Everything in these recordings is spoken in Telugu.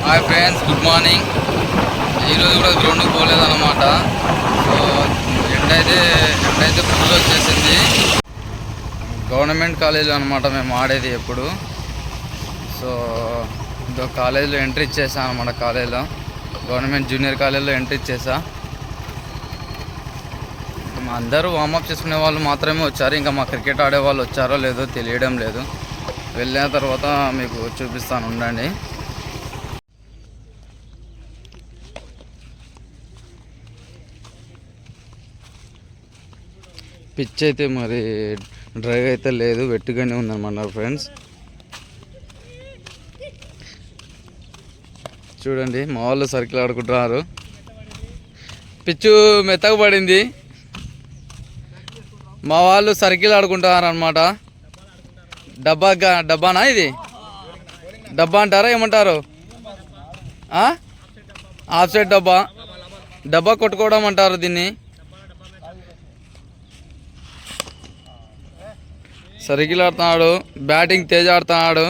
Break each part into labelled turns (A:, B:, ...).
A: Hi friends, good morning. ఈరోజు కూడా గ్రౌండ్కి పోలేదన్నమాట. సో ఎండ అయితే ఫుల్ వచ్చేసింది. గవర్నమెంట్ కాలేజీలో అనమాట మేము ఆడేది ఎప్పుడు. సో కాలేజీలో ఎంట్రీ ఇచ్చేసా అనమాట. కాలేజీలో గవర్నమెంట్ జూనియర్ కాలేజీలో ఎంట్రీ ఇచ్చేసా. అందరూ వార్మప్ చేసుకునే వాళ్ళు మాత్రమే వచ్చారు. ఇంకా మా క్రికెట్ ఆడే వాళ్ళు వచ్చారో లేదో తెలియడం లేదు. వెళ్ళిన తర్వాత మీకు చూపిస్తాను, ఉండండి. పిచ్ అయితే మరి డ్రై అయితే లేదు, వెట్టుగానే ఉందన్నమాట ఫ్రెండ్స్. చూడండి, మా వాళ్ళు సర్కిల్ ఆడుకుంటున్నారు. పిచ్చు మెత్తగా పడింది. మా వాళ్ళు సర్కిల్ ఆడుకుంటున్నారు అనమాట. డబ్బానా ఇది? డబ్బా అంటారా, ఏమంటారు? ఆఫ్ సైడ్ డబ్బా కొట్టుకోవడం అంటారు దీన్ని. సర్కిల్ ఆడుతున్నాడు, బ్యాటింగ్ తేజ్ ఆడుతున్నాడు.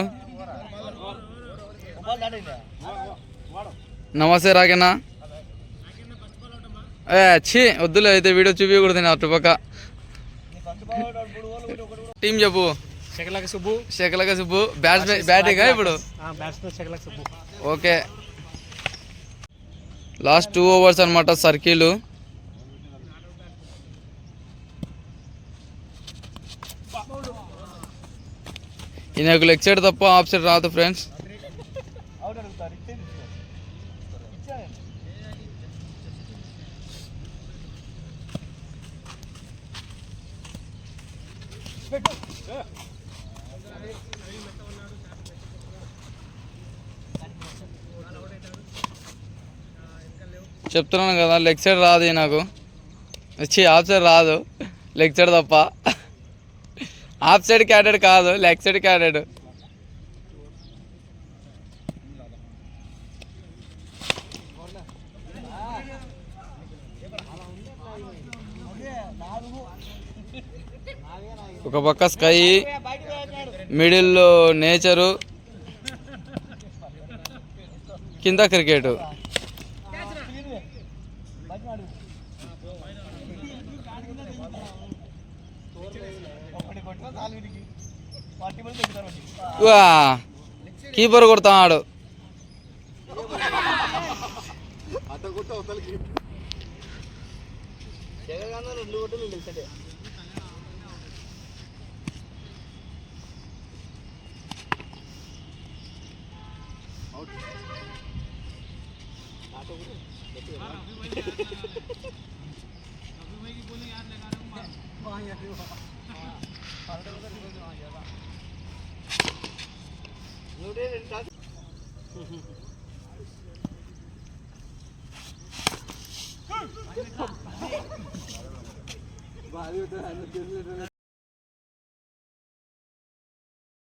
A: నమస్తే రాకేనా. వద్దులే అయితే, వీడియో చూపించకూడదు నేను అటుపక్క. టీం చెప్పు. శకలక సుబ్బు బ్యాటింగ్ ఇప్పుడు. ఓకే, లాస్ట్ 2 overs అనమాట సర్కిల్. ఈయనకు లెగ్ సైడ్ తప్ప ఆఫ్ సైడ్ రాదు ఫ్రెండ్స్. చెప్తున్నాను కదా, లెగ్ సైడ్ రాదు నాకు. ఆఫ్ సైడ్ రాదు, లెగ్ సైడ్ తప్ప. ఆఫ్ సైడ్ క్యాడెడ్ కాదు, లెగ్ సైడ్ క్యాడెడ్. ఒక పక్క స్కై, మిడిల్లో నేచరు, కింద క్రికెట్. కీపర్ కొడుతున్నాడు.